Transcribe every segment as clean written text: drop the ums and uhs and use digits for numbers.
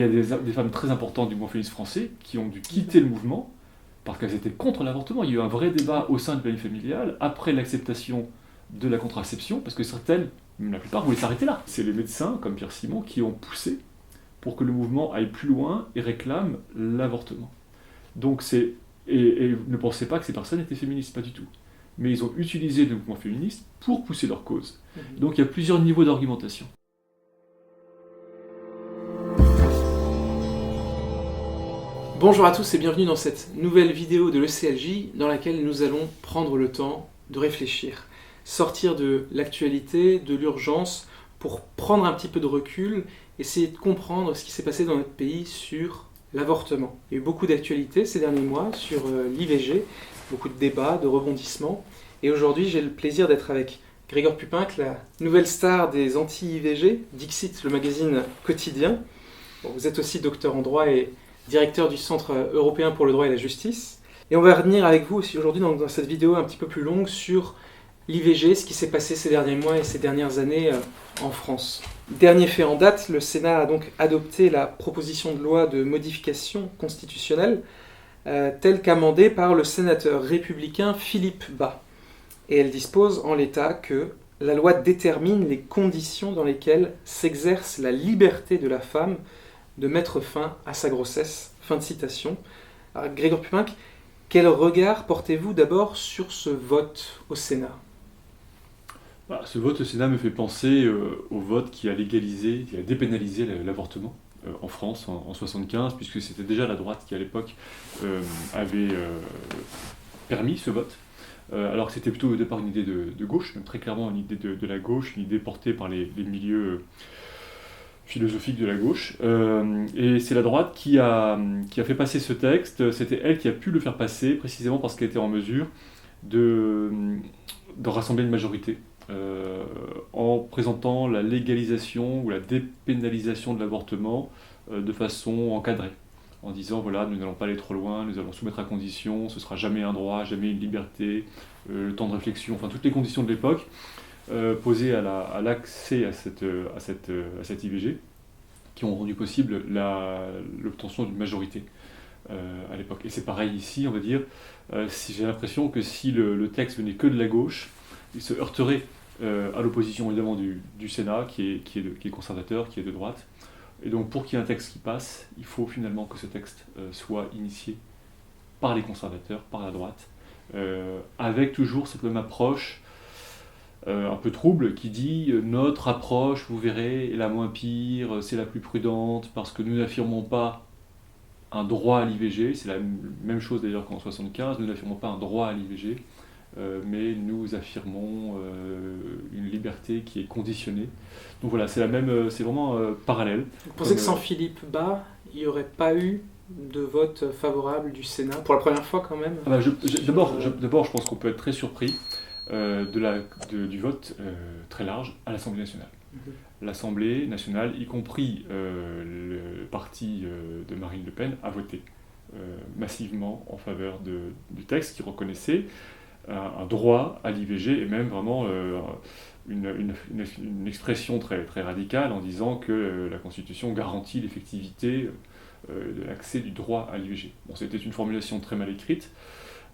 Il y a des femmes très importantes du mouvement féministe français qui ont dû quitter le mouvement parce qu'elles étaient contre l'avortement. Il y a eu un vrai débat au sein de la vie familiale après l'acceptation de la contraception, parce que certaines, même la plupart, voulaient s'arrêter là. C'est les médecins, comme Pierre Simon, qui ont poussé pour que le mouvement aille plus loin et réclame l'avortement. Donc et ne pensez pas que ces personnes étaient féministes, pas du tout. Mais ils ont utilisé le mouvement féministe pour pousser leur cause. Donc il y a plusieurs niveaux d'argumentation. Bonjour à tous et bienvenue dans cette nouvelle vidéo de l'ECLJ dans laquelle nous allons prendre le temps de réfléchir, sortir de l'actualité, de l'urgence pour prendre un petit peu de recul, essayer de comprendre ce qui s'est passé dans notre pays sur l'avortement. Il y a eu beaucoup d'actualités ces derniers mois sur l'IVG, beaucoup de débats, de rebondissements, et aujourd'hui j'ai le plaisir d'être avec Grégoire Pupinck, la nouvelle star des anti-IVG, Dixit, le magazine quotidien. Bon, vous êtes aussi docteur en droit et directeur du Centre européen pour le droit et la justice. Et on va revenir avec vous aussi aujourd'hui dans cette vidéo un petit peu plus longue sur l'IVG, ce qui s'est passé ces derniers mois et ces dernières années en France. Dernier fait en date, le Sénat a donc adopté la proposition de loi de modification constitutionnelle telle qu'amendée par le sénateur républicain Philippe Bas. Et elle dispose en l'état que la loi détermine les conditions dans lesquelles s'exerce la liberté de la femme de mettre fin à sa grossesse. Fin de citation. Alors, Grégoire Pupinck, quel regard portez-vous d'abord sur ce vote au Sénat ? Ce vote au Sénat me fait penser au vote qui a légalisé, qui a dépénalisé l'avortement en France en 1975, puisque c'était déjà la droite qui à l'époque avait permis ce vote. Alors que c'était plutôt au départ une idée de gauche, même très clairement une idée de la gauche, une idée portée par les milieux philosophique de la gauche, et c'est la droite qui a fait passer ce texte. C'était elle qui a pu le faire passer, précisément parce qu'elle était en mesure de rassembler une majorité, en présentant la légalisation ou la dépénalisation de l'avortement de façon encadrée, en disant voilà, nous n'allons pas aller trop loin, nous allons soumettre à condition, ce sera jamais un droit, jamais une liberté, le temps de réflexion, enfin toutes les conditions de l'époque, posées à l'accès à cette IVG, qui ont rendu possible l'obtention d'une majorité à l'époque. Et c'est pareil ici, on va dire, j'ai l'impression que si le texte venait que de la gauche, il se heurterait à l'opposition évidemment du Sénat, qui est conservateur, qui est de droite. Et donc pour qu'il y ait un texte qui passe, il faut finalement que ce texte soit initié par les conservateurs, par la droite, avec toujours cette même approche un peu trouble qui dit notre approche, vous verrez, est la moins pire, c'est la plus prudente, parce que nous n'affirmons pas un droit à l'IVG, c'est la même chose d'ailleurs qu'en 1975, nous n'affirmons pas un droit à l'IVG, mais nous affirmons une liberté qui est conditionnée. Donc voilà, c'est vraiment parallèle. Vous pensez que sans Philippe Bas, il n'y aurait pas eu de vote favorable du Sénat, pour la première fois quand même? D'abord, je pense qu'on peut être très surpris du vote très large à l'Assemblée nationale. L'Assemblée nationale, y compris le parti de Marine Le Pen, a voté massivement en faveur du texte qui reconnaissait un droit à l'IVG, et même vraiment une expression très, très radicale en disant que la Constitution garantit l'effectivité de l'accès du droit à l'IVG. Bon, c'était une formulation très mal écrite,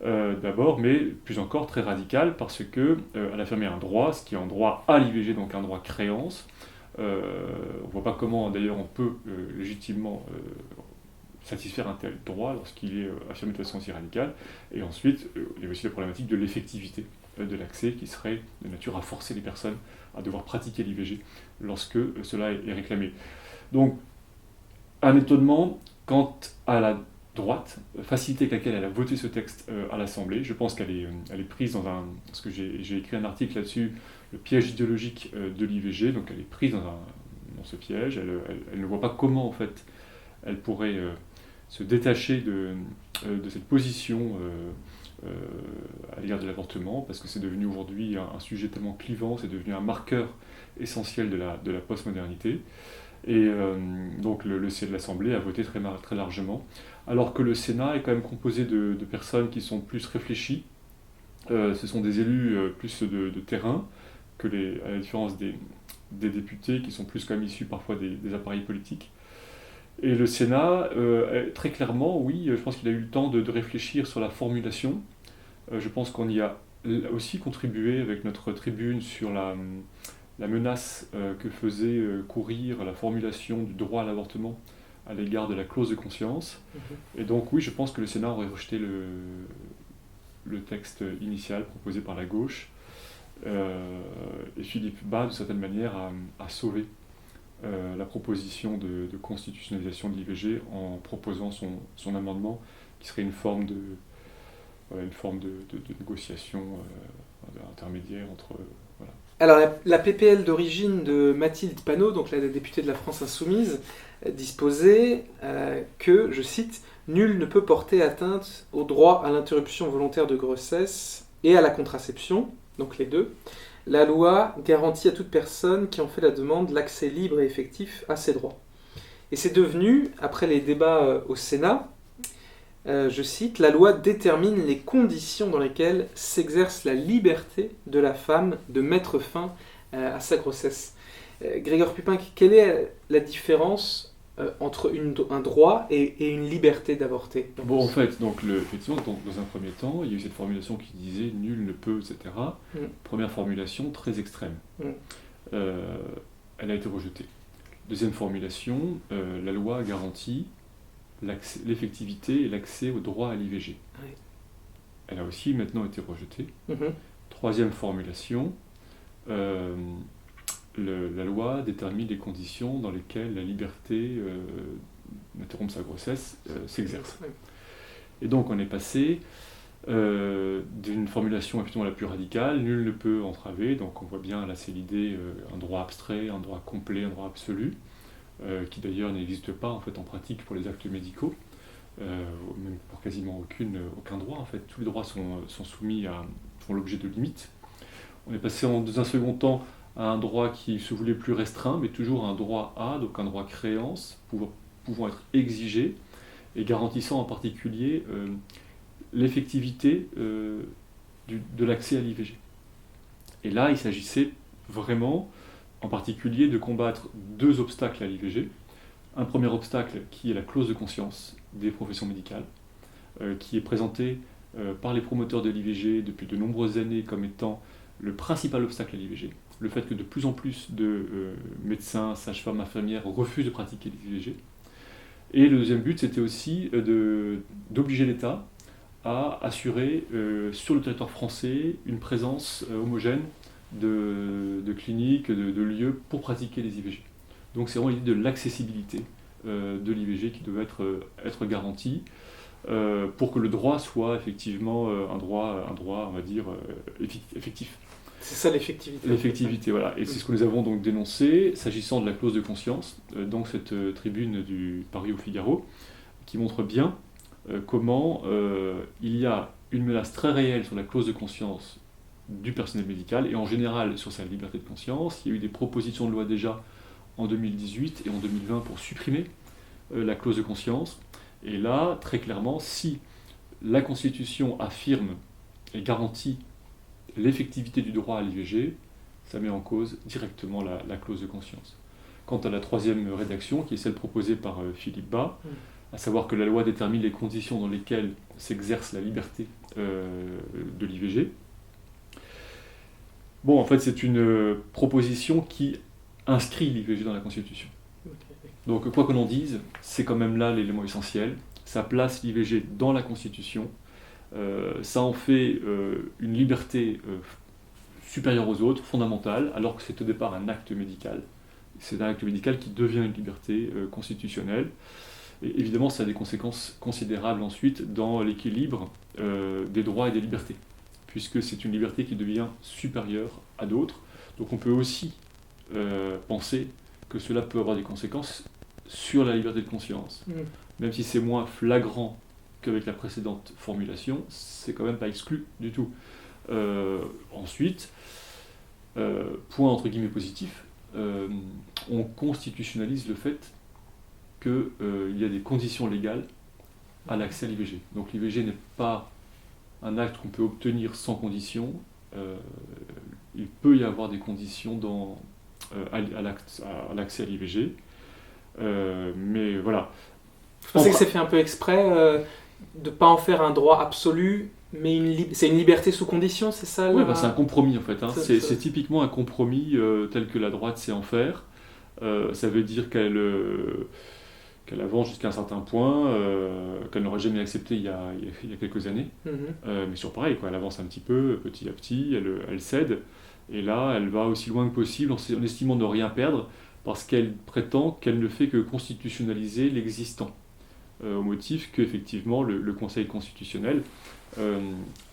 d'abord, mais plus encore très radical, parce que elle affirmait un droit, ce qui est un droit à l'IVG, donc un droit créance. On ne voit pas comment d'ailleurs on peut légitimement satisfaire un tel droit lorsqu'il est affirmé de façon aussi radicale. Et ensuite, il y a aussi la problématique de l'effectivité de l'accès, qui serait de nature à forcer les personnes à devoir pratiquer l'IVG lorsque cela est réclamé. Donc, un étonnement quant à la droite, facilité avec laquelle elle a voté ce texte à l'Assemblée. Je pense qu'elle est prise parce que j'ai écrit un article là-dessus, le piège idéologique de l'IVG, donc elle est prise dans ce piège, elle ne voit pas comment en fait elle pourrait se détacher de cette position à l'égard de l'avortement, parce que c'est devenu aujourd'hui un sujet tellement clivant, c'est devenu un marqueur essentiel de la postmodernité. Et donc le siège de l'Assemblée a voté très, très largement, alors que le Sénat est quand même composé de personnes qui sont plus réfléchies. Ce sont des élus plus de terrain, à la différence des députés qui sont plus quand même issus parfois des appareils politiques. Et le Sénat, très clairement, oui, je pense qu'il a eu le temps de réfléchir sur la formulation. Je pense qu'on y a aussi contribué avec notre tribune sur la menace que faisait courir la formulation du droit à l'avortement à l'égard de la clause de conscience. Et donc oui, je pense que le Sénat aurait rejeté le texte initial proposé par la gauche. Et Philippe Bas, d'une certaine manière, a sauvé la proposition de constitutionnalisation de l'IVG en proposant son amendement qui serait une forme de négociation intermédiaire entre... voilà. Alors, la PPL d'origine de Mathilde Panot, donc la députée de la France Insoumise, disposait que, je cite, « Nul ne peut porter atteinte au droit à l'interruption volontaire de grossesse et à la contraception », donc les deux. La loi garantit à toute personne qui en fait la demande l'accès libre et effectif à ces droits. Et c'est devenu, après les débats au Sénat, je cite, « La loi détermine les conditions dans lesquelles s'exerce la liberté de la femme de mettre fin à sa grossesse. » Grégoire Pupin, quelle est la différence entre un droit et une liberté d'avorter? Bon, en fait, donc effectivement, dans un premier temps, il y a eu cette formulation qui disait « nul ne peut », etc. Première formulation très extrême. Elle a été rejetée. Deuxième formulation, la loi garantit l'effectivité et l'accès au droit à l'IVG. Oui. Elle a aussi maintenant été rejetée. Troisième formulation, la loi détermine les conditions dans lesquelles la liberté d'interrompre sa grossesse s'exerce. Oui. Et donc on est passé d'une formulation effectivement la plus radicale, nul ne peut entraver, donc on voit bien là c'est l'idée, un droit abstrait, un droit complet, un droit absolu, qui d'ailleurs n'existe pas en fait en pratique pour les actes médicaux, même pour quasiment aucun droit en fait. Tous les droits sont soumis font l'objet de limites. On est passé dans un second temps à un droit qui se voulait plus restreint, mais toujours un droit A, donc un droit créance, pouvant être exigé, et garantissant en particulier l'effectivité de l'accès à l'IVG. Et là, il s'agissait vraiment en particulier de combattre deux obstacles à l'IVG. Un premier obstacle qui est la clause de conscience des professions médicales, qui est présentée par les promoteurs de l'IVG depuis de nombreuses années comme étant le principal obstacle à l'IVG. Le fait que de plus en plus de médecins, sages-femmes, infirmières refusent de pratiquer l'IVG. Et le deuxième but, c'était aussi d'obliger l'État à assurer sur le territoire français une présence homogène de cliniques, de lieux pour pratiquer les IVG. Donc c'est vraiment l'idée de l'accessibilité de l'IVG qui devait être garantie pour que le droit soit effectivement un droit, on va dire, effectif. C'est ça l'effectivité. L'effectivité, voilà. Et c'est ce que nous avons donc dénoncé s'agissant de la clause de conscience, donc cette tribune du Paris au Figaro, qui montre bien comment il y a une menace très réelle sur la clause de conscience du personnel médical et en général sur sa liberté de conscience. Il y a eu des propositions de loi déjà en 2018 et en 2020 pour supprimer la clause de conscience. Et là, très clairement, si la Constitution affirme et garantit l'effectivité du droit à l'IVG, ça met en cause directement la clause de conscience. Quant à la troisième rédaction, qui est celle proposée par Philippe Bas, à savoir que la loi détermine les conditions dans lesquelles s'exerce la liberté de l'IVG. Bon, en fait, c'est une proposition qui inscrit l'IVG dans la Constitution. Donc, quoi qu'on en dise, c'est quand même là l'élément essentiel. Ça place l'IVG dans la Constitution. Ça en fait une liberté supérieure aux autres, fondamentale, alors que c'est au départ un acte médical. C'est un acte médical qui devient une liberté constitutionnelle. Et évidemment, ça a des conséquences considérables ensuite dans l'équilibre des droits et des libertés, puisque c'est une liberté qui devient supérieure à d'autres. Donc on peut aussi penser que cela peut avoir des conséquences sur la liberté de conscience. Même si c'est moins flagrant qu'avec la précédente formulation, c'est quand même pas exclu du tout. Ensuite, point entre guillemets positif, on constitutionnalise le fait qu'il y a des conditions légales à l'accès à l'IVG. Donc l'IVG n'est pas un acte qu'on peut obtenir sans condition. Il peut y avoir des conditions à l'accès à l'IVG. Mais voilà. Vous pensez que c'est fait un peu exprès de ne pas en faire un droit absolu, mais c'est une liberté sous condition, c'est ça Oui, c'est un compromis en fait. Hein. Ça- C'est typiquement un compromis tel que la droite sait en faire. Ça veut dire qu'elle avance jusqu'à un certain point, qu'elle n'aurait jamais accepté il y a quelques années. Mhm. Mais sur pareil, quoi, elle avance un petit peu, petit à petit, elle cède. Et là, elle va aussi loin que possible en estimant ne rien perdre, parce qu'elle prétend qu'elle ne fait que constitutionnaliser l'existant. Au motif qu'effectivement, le Conseil constitutionnel euh,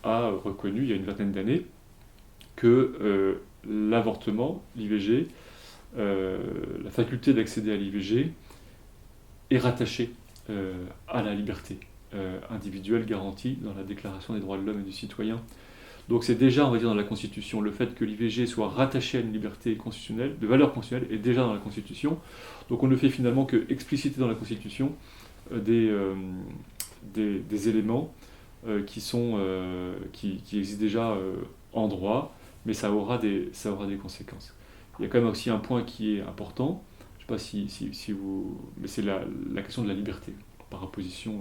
a reconnu il y a une vingtaine d'années que l'avortement, l'IVG, la faculté d'accéder à l'IVG est rattachée à la liberté individuelle garantie dans la Déclaration des droits de l'homme et du citoyen. Donc c'est déjà, on va dire, dans la Constitution, le fait que l'IVG soit rattaché à une liberté constitutionnelle, de valeur constitutionnelle, est déjà dans la Constitution. Donc on ne fait finalement que expliciter dans la Constitution des éléments qui existent déjà en droit, mais ça aura des conséquences. Il y a quand même aussi un point qui est important, je ne sais pas si vous... mais c'est la question de la liberté, par opposition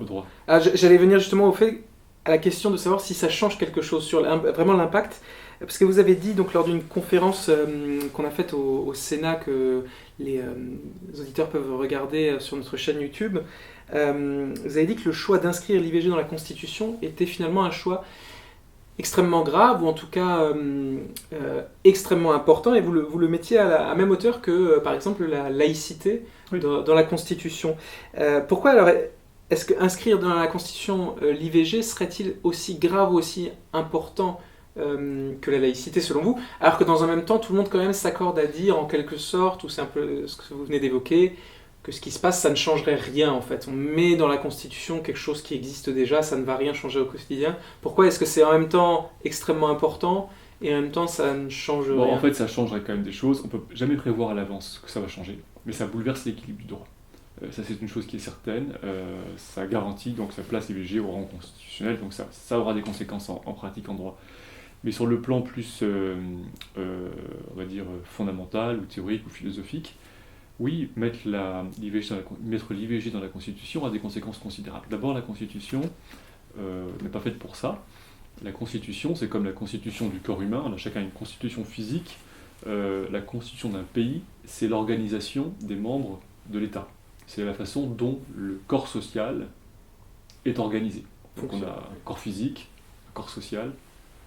au droit. Ah, j'allais venir justement à la question de savoir si ça change quelque chose sur vraiment l'impact. Parce que vous avez dit donc lors d'une conférence qu'on a faite au Sénat que les auditeurs peuvent regarder sur notre chaîne YouTube, vous avez dit que le choix d'inscrire l'IVG dans la Constitution était finalement un choix extrêmement grave, ou en tout cas extrêmement important, et vous le mettiez à la même hauteur que, par exemple, la laïcité Oui. dans la Constitution. Pourquoi alors est-ce que inscrire dans la Constitution l'IVG serait-il aussi grave, aussi important que la laïcité selon vous, alors que dans un même temps, tout le monde quand même s'accorde à dire en quelque sorte, ou c'est un peu ce que vous venez d'évoquer, que ce qui se passe, ça ne changerait rien en fait. On met dans la Constitution quelque chose qui existe déjà, ça ne va rien changer au quotidien. Pourquoi est-ce que c'est en même temps extrêmement important et en même temps ça ne change Bon, rien? en fait, ça changerait quand même des choses. On ne peut jamais prévoir à l'avance que ça va changer, mais ça bouleverse l'équilibre du droit. Ça, c'est une chose qui est certaine. Ça garantit donc ça place l'IVG au rang constitutionnel, donc ça aura des conséquences en pratique en droit. Mais sur le plan plus, on va dire, fondamental ou théorique ou philosophique, oui, mettre l'IVG dans la Constitution a des conséquences considérables. D'abord, la Constitution n'est pas faite pour ça. La Constitution, c'est comme la constitution du corps humain, on a chacun une constitution physique. La constitution d'un pays, c'est l'organisation des membres de l'État. C'est la façon dont le corps social est organisé. Donc on a un corps physique, un corps social,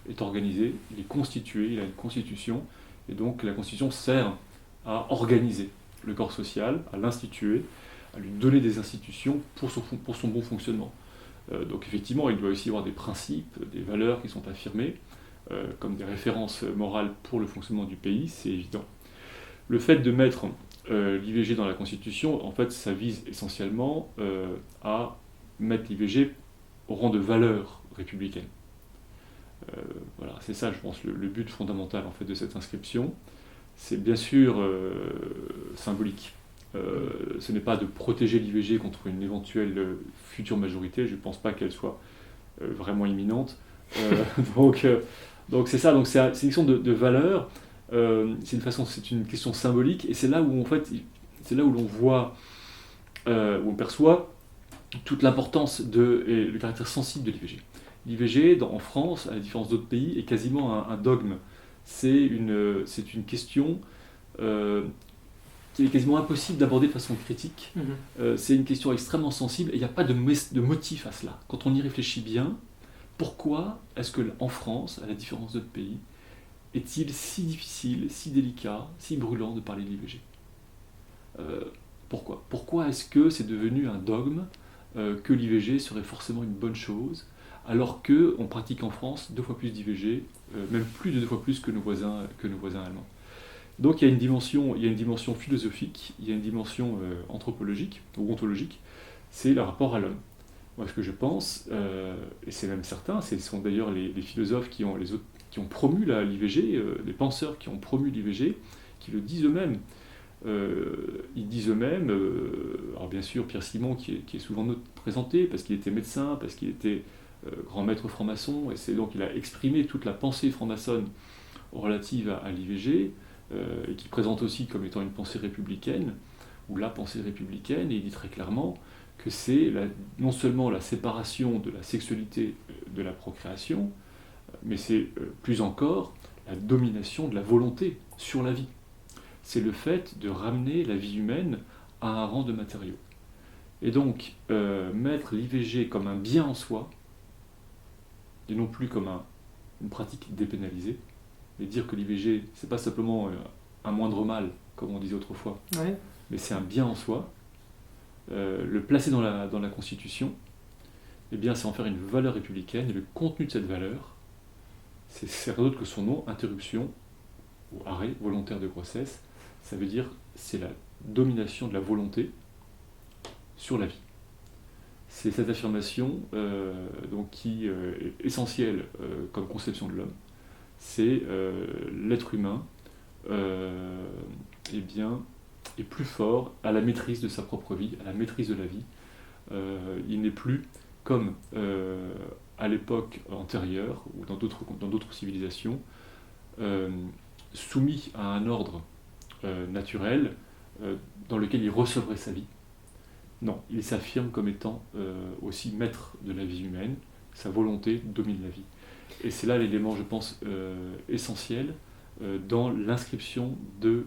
est organisé, il est constitué, il a une constitution, et donc la constitution sert à organiser le corps social, à l'instituer, à lui donner des institutions pour son bon fonctionnement. Donc effectivement, il doit aussi y avoir des principes, des valeurs qui sont affirmées, comme des références morales pour le fonctionnement du pays, c'est évident. Le fait de mettre l'IVG dans la Constitution, en fait, ça vise essentiellement à mettre l'IVG au rang de valeur républicaine. Voilà, c'est ça, je pense, le but fondamental en fait de cette inscription. C'est bien sûr symbolique. Ce n'est pas de protéger l'IVG contre une éventuelle future majorité. Je ne pense pas qu'elle soit vraiment imminente. Donc c'est ça. Donc c'est une question de valeur. C'est une question symbolique, et c'est là où en fait, c'est là où l'on voit, où on perçoit toute l'importance et le caractère sensible de l'IVG. L'IVG, en France, à la différence d'autres pays, est quasiment un dogme. C'est une question qu'il est quasiment impossible d'aborder de façon critique. C'est une question extrêmement sensible, et il n'y a pas de motif à cela. Quand on y réfléchit bien, pourquoi est-ce qu'en France, à la différence d'autres pays, est-il si difficile, si délicat, si brûlant de parler de l'IVG ? Pourquoi ? Pourquoi est-ce que c'est devenu un dogme que l'IVG serait forcément une bonne chose, alors qu'on pratique en France 2 fois plus d'IVG, même plus de 2 fois plus que nos voisins allemands. Donc il y a une dimension philosophique, il y a une dimension anthropologique ou ontologique, c'est le rapport à l'homme. Moi, ce que je pense, et c'est même certain, ce sont d'ailleurs les philosophes qui ont promu l'IVG, les penseurs qui ont promu l'IVG, qui le disent eux-mêmes. Ils disent eux-mêmes, alors bien sûr Pierre Simon qui est souvent présenté parce qu'il était médecin, parce qu'il était grand maître franc-maçon, et c'est donc il a exprimé toute la pensée franc-maçonne relative à l'IVG. et qu'il présente aussi comme étant une pensée républicaine, ou la pensée républicaine, et il dit très clairement que c'est non seulement la séparation de la sexualité de la procréation, mais c'est plus encore la domination de la volonté sur la vie. C'est le fait de ramener la vie humaine à un rang de matériau. Et donc, mettre l'IVG comme un bien en soi, et non plus comme une pratique dépénalisée, et dire que l'IVG, c'est pas simplement un moindre mal, comme on disait autrefois, Ouais. mais c'est un bien en soi, le placer dans la Constitution, eh bien, c'est en faire une valeur républicaine, et le contenu de cette valeur, c'est rien d'autre que son nom, interruption ou arrêt volontaire de grossesse. Ça veut dire c'est la domination de la volonté sur la vie. C'est cette affirmation donc, qui est essentielle comme conception de l'homme. C'est l'être humain eh bien, est plus fort à la maîtrise de sa propre vie, à la maîtrise de la vie. Il n'est plus comme à l'époque antérieure ou dans d'autres civilisations, soumis à un ordre naturel dans lequel il recevrait sa vie. Non, il s'affirme comme étant aussi maître de la vie humaine, sa volonté domine la vie. Et c'est là l'élément, je pense, essentiel dans l'inscription de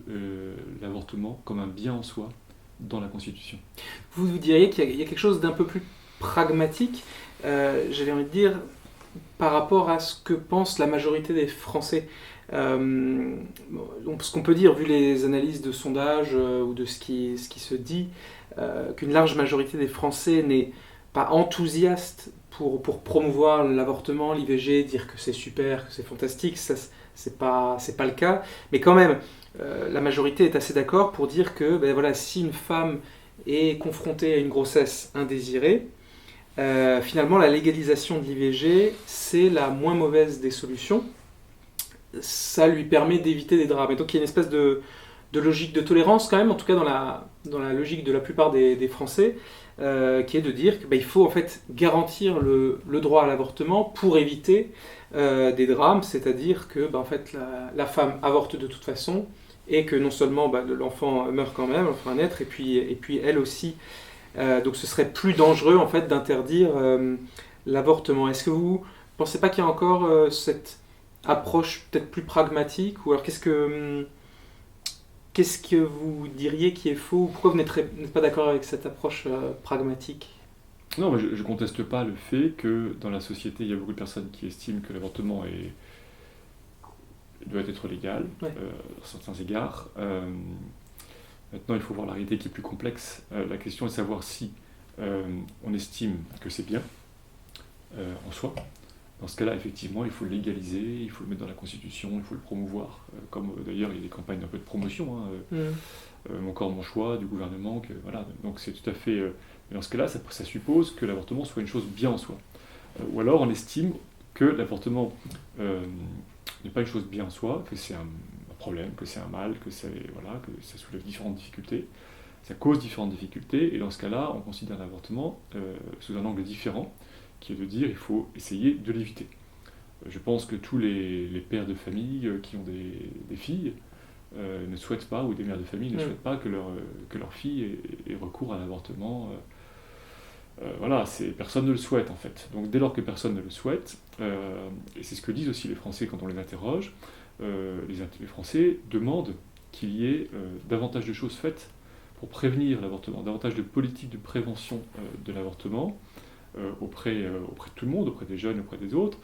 l'avortement comme un bien en soi dans la Constitution. Vous diriez qu'il y a quelque chose d'un peu plus pragmatique, j'avais envie de dire, par rapport à ce que pense la majorité des Français. Donc, ce qu'on peut dire, vu les analyses de sondages ou de ce qui se dit, qu'une large majorité des Français n'est pas enthousiaste pour promouvoir l'avortement, l'IVG, dire que c'est super, que c'est fantastique, ça, c'est pas le cas. Mais quand même, la majorité est assez d'accord pour dire que ben voilà, si une femme est confrontée à une grossesse indésirée, finalement la légalisation de l'IVG, c'est la moins mauvaise des solutions. Ça lui permet d'éviter des drames. Et donc il y a une espèce de logique de tolérance quand même, en tout cas dans la logique de la plupart des Français, qui est de dire qu'il faut en fait garantir le droit à l'avortement pour éviter des drames, c'est-à-dire que en fait, la femme avorte de toute façon, et que non seulement l'enfant meurt quand même, l'enfant va naître, et puis elle aussi. Donc ce serait plus dangereux en fait d'interdire l'avortement. Est-ce que vous ne pensez pas qu'il y a encore cette approche peut-être plus pragmatique, ou alors qu'est-ce que vous diriez qui est faux? Pourquoi vous n'êtes pas d'accord avec cette approche pragmatique? Non, je ne conteste pas le fait que dans la société, il y a beaucoup de personnes qui estiment que l'avortement doit être légal, Ouais. à certains égards. Maintenant, il faut voir la réalité qui est plus complexe. La question est de savoir si on estime que c'est bien en soi. Dans ce cas-là, effectivement, il faut le légaliser, il faut le mettre dans la Constitution, il faut le promouvoir. Comme d'ailleurs, il y a des campagnes un peu de promotion, Mon corps, mon choix, du gouvernement. Voilà. Donc c'est tout à fait... mais dans ce cas-là, ça suppose que l'avortement soit une chose bien en soi. Ou alors, on estime que l'avortement n'est pas une chose bien en soi, que c'est un problème, que c'est un mal, que ça soulève différentes difficultés, ça cause différentes difficultés, et dans ce cas-là, on considère l'avortement sous un angle différent, qui est de dire qu'il faut essayer de l'éviter. Je pense que tous les pères de famille qui ont des filles ne souhaitent pas, ou des mères de famille ne souhaitent pas que leur fille ait recours à l'avortement. Voilà, personne ne le souhaite en fait. Donc dès lors que personne ne le souhaite, et c'est ce que disent aussi les Français quand on les interroge, les Français demandent qu'il y ait davantage de choses faites pour prévenir l'avortement, davantage de politiques de prévention de l'avortement auprès de tout le monde, auprès des jeunes, auprès des autres.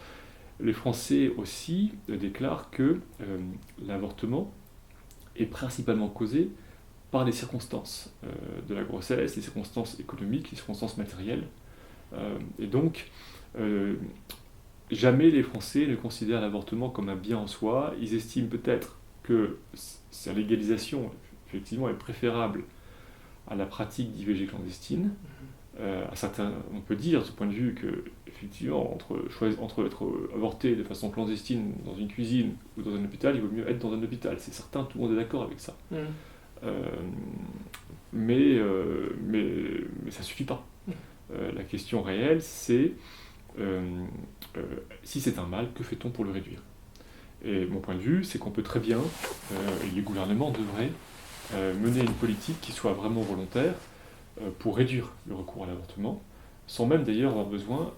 Les Français aussi déclarent que l'avortement est principalement causé par les circonstances de la grossesse, les circonstances économiques, les circonstances matérielles. Et donc, jamais les Français ne considèrent l'avortement comme un bien en soi. Ils estiment peut-être que sa légalisation, effectivement, est préférable à la pratique d'IVG clandestine. On peut dire, de ce point de vue, que effectivement, entre être avorté de façon clandestine dans une cuisine ou dans un hôpital, il vaut mieux être dans un hôpital. C'est certain, tout le monde est d'accord avec ça. Mais ça suffit pas. La question réelle, c'est si c'est un mal, que fait-on pour le réduire? Et mon point de vue, c'est qu'on peut très bien, et les gouvernements devraient, mener une politique qui soit vraiment volontaire pour réduire le recours à l'avortement, sans même d'ailleurs avoir besoin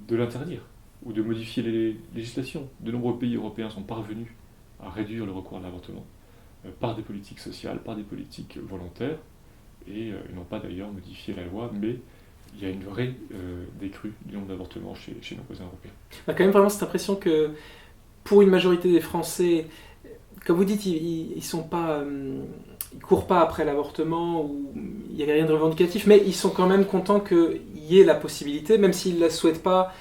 de l'interdire ou de modifier les législations. De nombreux pays européens sont parvenus à réduire le recours à l'avortement par des politiques sociales, par des politiques volontaires, et ils n'ont pas d'ailleurs modifié la loi, mais il y a une vraie décrue du nombre d'avortements chez nos voisins européens. On a quand même vraiment cette impression que pour une majorité des Français, comme vous dites, ils courent pas après l'avortement, ou il n'y a rien de revendicatif, mais ils sont quand même contents qu'il y ait la possibilité, même s'ils ne la souhaitent pas.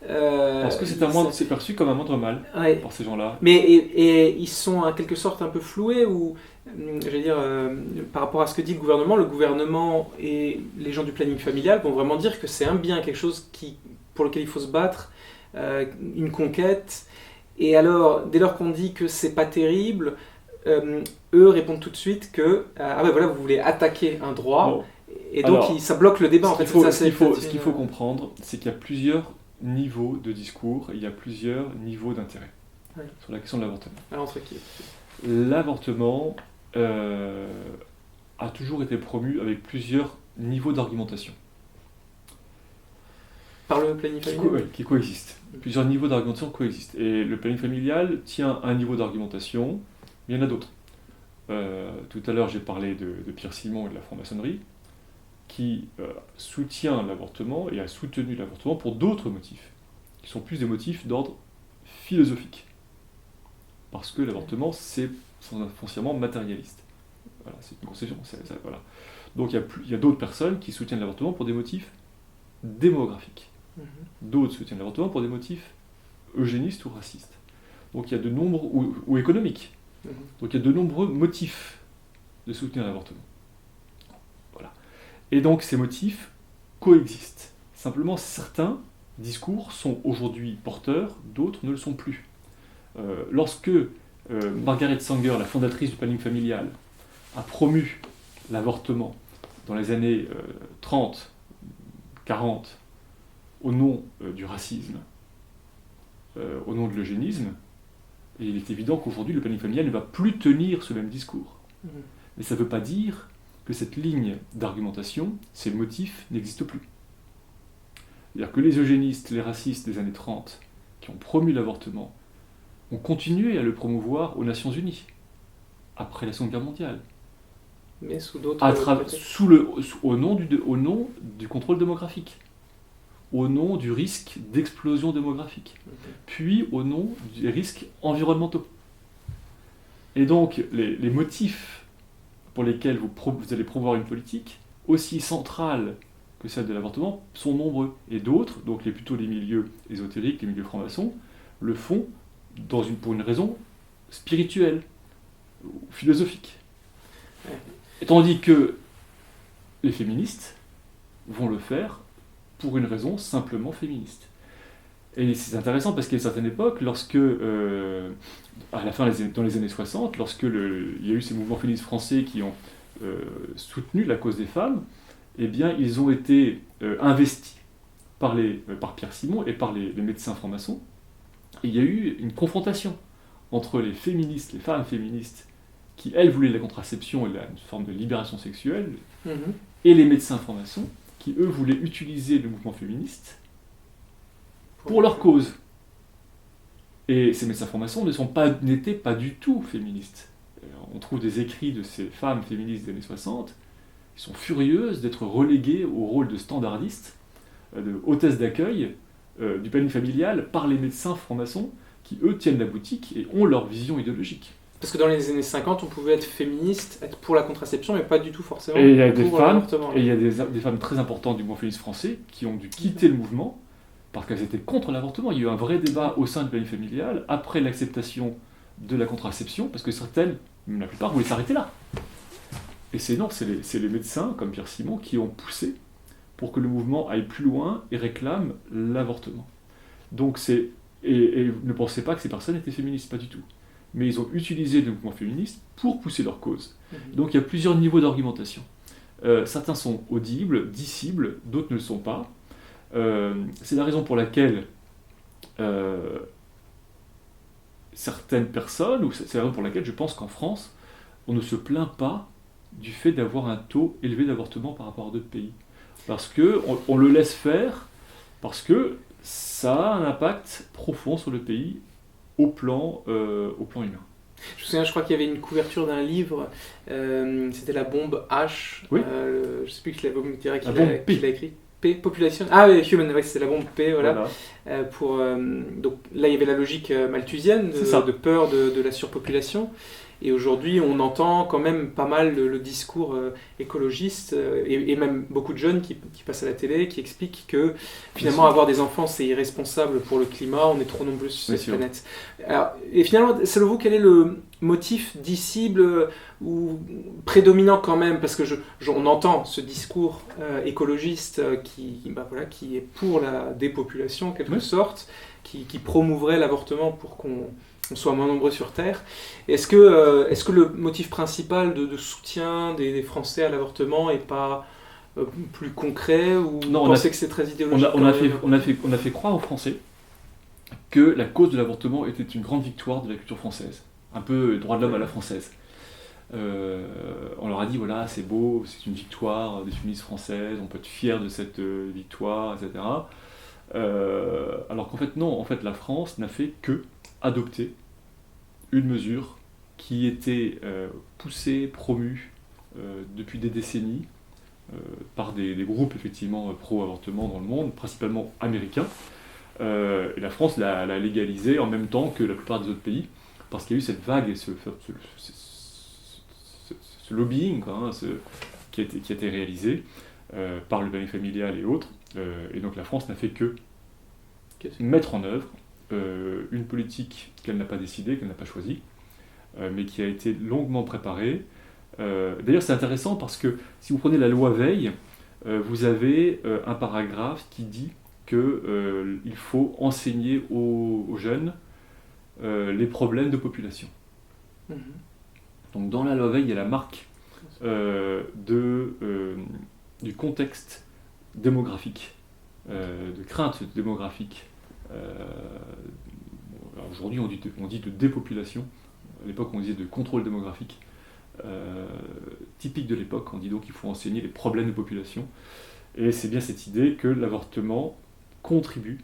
Parce que c'est perçu comme un moindre mal par ces gens-là. Mais et ils sont en quelque sorte un peu floués, ou j'allais dire, par rapport à ce que dit le gouvernement et les gens du planning familial vont vraiment dire que c'est un bien, quelque chose pour lequel il faut se battre, une conquête. Et alors, dès lors qu'on dit que c'est pas terrible, eux répondent tout de suite que vous voulez attaquer un droit, bon. Et donc ça bloque le débat. Ce qu'il faut comprendre, c'est qu'il y a plusieurs niveaux de discours, il y a plusieurs niveaux d'intérêt sur la question de l'avortement. Alors, entre qui ? L'avortement a toujours été promu avec plusieurs niveaux d'argumentation. Par le planning familial ? Qui coexistent. Plusieurs niveaux d'argumentation coexistent. Et le planning familial tient un niveau d'argumentation, mais il y en a d'autres. Tout à l'heure, j'ai parlé de Pierre Simon et de la franc-maçonnerie, qui soutient l'avortement et a soutenu l'avortement pour d'autres motifs, qui sont plus des motifs d'ordre philosophique. Parce que l'avortement, c'est foncièrement matérialiste. Voilà, c'est une conception. Voilà. Donc il y a d'autres personnes qui soutiennent l'avortement pour des motifs démographiques. D'autres soutiennent l'avortement pour des motifs eugénistes ou racistes. Donc il y a de nombreux, ou économiques. Donc il y a de nombreux motifs de soutenir l'avortement. Voilà. Et donc ces motifs coexistent. Simplement, certains discours sont aujourd'hui porteurs, d'autres ne le sont plus. Lorsque Margaret Sanger, la fondatrice du planning familial, a promu l'avortement dans les années 30, 40, au nom du racisme, au nom de l'eugénisme, et il est évident qu'aujourd'hui le planning familial ne va plus tenir ce même discours. Mais ça ne veut pas dire que cette ligne d'argumentation, ces motifs n'existent plus. C'est-à-dire que les eugénistes, les racistes des années 30, qui ont promu l'avortement, ont continué à le promouvoir aux Nations Unies, après la Seconde Guerre mondiale. Mais sous d'autres... au nom du contrôle démographique, au nom du risque d'explosion démographique, puis au nom des risques environnementaux. Et donc, les motifs pour lesquels vous allez promouvoir une politique, aussi centrale que celle de l'avortement, sont nombreux. Et d'autres, donc plutôt les milieux ésotériques, les milieux francs-maçons, le font pour une raison spirituelle, ou philosophique. Et tandis que les féministes vont le faire pour une raison simplement féministe. Et c'est intéressant parce qu'à une certaine époque, lorsque, à la fin, dans les années 60, lorsque il y a eu ces mouvements féministes français qui ont soutenu la cause des femmes, eh bien, ils ont été investis par Pierre Simon et par les médecins francs-maçons. Et il y a eu une confrontation entre les féministes, les femmes féministes, qui, elles, voulaient la contraception et une forme de libération sexuelle, et les médecins francs-maçons, qui, eux, voulaient utiliser le mouvement féministe pour leur cause. Et ces médecins francs-maçons n'étaient pas du tout féministes. On trouve des écrits de ces femmes féministes des années 60 qui sont furieuses d'être reléguées au rôle de standardistes, de hôtesses d'accueil du planning familial par les médecins francs-maçons qui, eux, tiennent la boutique et ont leur vision idéologique. Parce que dans les années 50, on pouvait être féministe, être pour la contraception, mais pas du tout forcément et il y a pour l'avortement. Et il y a des femmes très importantes du mouvement féministe français qui ont dû quitter le mouvement parce qu'elles étaient contre l'avortement. Il y a eu un vrai débat au sein du planning familial après l'acceptation de la contraception, parce que certaines, même la plupart, voulaient s'arrêter là. Et c'est les médecins, comme Pierre Simon, qui ont poussé pour que le mouvement aille plus loin et réclame l'avortement. Donc et ne pensez pas que ces personnes étaient féministes, pas du tout. Mais ils ont utilisé le mouvement féministe pour pousser leur cause. Donc il y a plusieurs niveaux d'argumentation. Certains sont audibles, dissibles, d'autres ne le sont pas. C'est la raison pour laquelle certaines personnes, ou c'est la raison pour laquelle je pense qu'en France, on ne se plaint pas du fait d'avoir un taux élevé d'avortement par rapport à d'autres pays. Parce qu'on le laisse faire, parce que ça a un impact profond sur le pays au plan humain. Je me souviens, je crois qu'il y avait une couverture d'un livre, c'était La bombe H, Oui. je ne sais plus qui l'a La bombe P. qui l'a écrit. P, Population. Ah oui, Human, ouais, c'est la bombe P, voilà. Voilà. Donc là, il y avait la logique malthusienne de peur de la surpopulation. Et aujourd'hui, on entend quand même pas mal le discours écologiste et même beaucoup de jeunes qui passent à la télé, qui expliquent que finalement avoir des enfants c'est irresponsable pour le climat, on est trop nombreux sur cette planète. Alors, et finalement, selon vous, quel est le motif disciple ou prédominant quand même, parce que on entend ce discours écologiste qui est pour la dépopulation en quelque sorte, qui promouverait l'avortement pour qu'on soit moins nombreux sur Terre. Est-ce que le motif principal de soutien des Français à l'avortement n'est pas plus concret, ou non, vous pensez que c'est très idéologique? On a fait croire aux Français que la cause de l'avortement était une grande victoire de la culture française, un peu droit de l'homme à la française. On leur a dit, voilà, c'est beau, c'est une victoire des féministes françaises, on peut être fier de cette victoire, etc. Alors qu'en fait, non, en fait, la France n'a fait que adopter une mesure qui était poussée, promue depuis des décennies par des groupes effectivement pro-avortement dans le monde, principalement américains. Et la France l'a légalisée en même temps que la plupart des autres pays, parce qu'il y a eu cette vague et ce lobbying qui a été réalisé par le planning familial et autres. Et donc la France n'a fait que mettre en œuvre une politique qu'elle n'a pas décidée, qu'elle n'a pas choisie, mais qui a été longuement préparée. D'ailleurs, c'est intéressant parce que si vous prenez la loi Veil, vous avez un paragraphe qui dit qu'il faut enseigner aux jeunes les problèmes de population. Mmh. Donc dans la loi Veil, il y a la marque du contexte démographique, de crainte démographique. Aujourd'hui, on dit de dépopulation. À l'époque, on disait de contrôle démographique. Typique de l'époque, on dit donc qu'il faut enseigner les problèmes de population. Et c'est bien cette idée que l'avortement contribue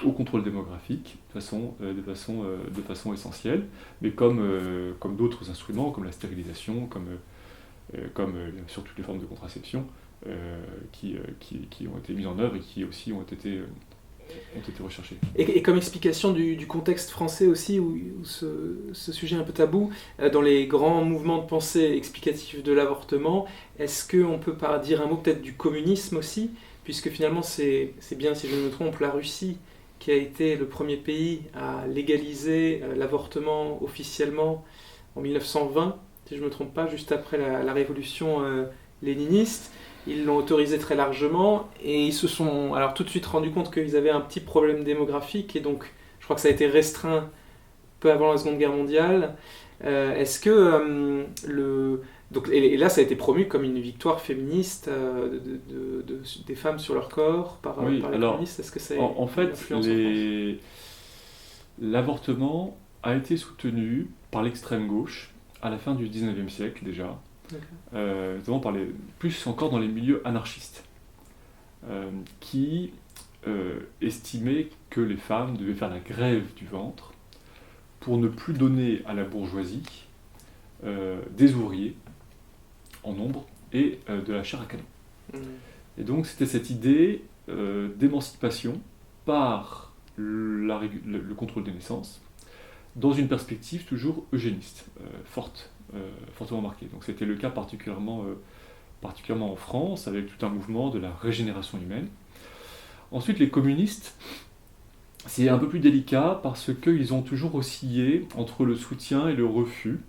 au contrôle démographique de façon essentielle, mais comme d'autres instruments, comme la stérilisation, comme sur toutes les formes de contraception qui ont été mises en œuvre et qui aussi ont été recherchés. Et comme explication du contexte français aussi, où ce sujet est un peu tabou, dans les grands mouvements de pensée explicatifs de l'avortement, est-ce qu'on peut pas dire un mot peut-être du communisme aussi, puisque finalement c'est bien, si je ne me trompe, la Russie qui a été le premier pays à légaliser l'avortement officiellement en 1920, si je ne me trompe pas, juste après la révolution léniniste. Ils l'ont autorisé très largement et ils se sont alors tout de suite rendu compte qu'ils avaient un petit problème démographique, et donc je crois que ça a été restreint peu avant la Seconde Guerre mondiale. Est-ce que et là ça a été promu comme une victoire féministe des femmes sur leur corps par les féministes. Est-ce que ça en fait, l'avortement a été soutenu par l'extrême gauche à la fin du 19e siècle déjà. Notamment plus encore dans les milieux anarchistes, qui estimaient que les femmes devaient faire la grève du ventre pour ne plus donner à la bourgeoisie des ouvriers en nombre et de la chair à canon. Et donc c'était cette idée d'émancipation par le contrôle des naissances, dans une perspective toujours eugéniste, fortement marquée. Donc c'était le cas particulièrement en France, avec tout un mouvement de la régénération humaine. Ensuite, les communistes, c'est un peu plus délicat parce qu'ils ont toujours oscillé entre le soutien et le refus.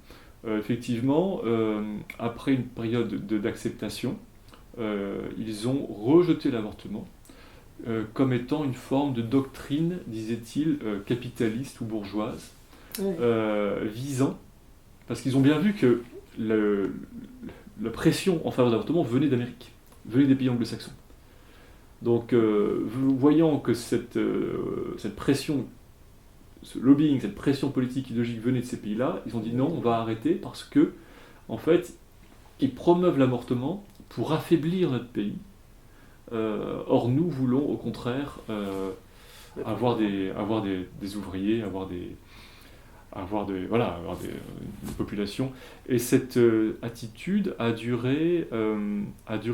Effectivement, après une période d'acceptation, ils ont rejeté l'avortement comme étant une forme de doctrine, disait-il, capitaliste ou bourgeoise, visant, parce qu'ils ont bien vu que la pression en faveur de l'avortement venait d'Amérique, venait des pays anglo-saxons. Donc, voyant que cette pression ce lobbying, cette pression politique idéologique venait de ces pays-là, ils ont dit non, on va arrêter parce que, en fait, ils promeuvent l'avortement pour affaiblir notre pays. Or, nous voulons au contraire avoir des ouvriers, avoir une population. Et cette attitude a duré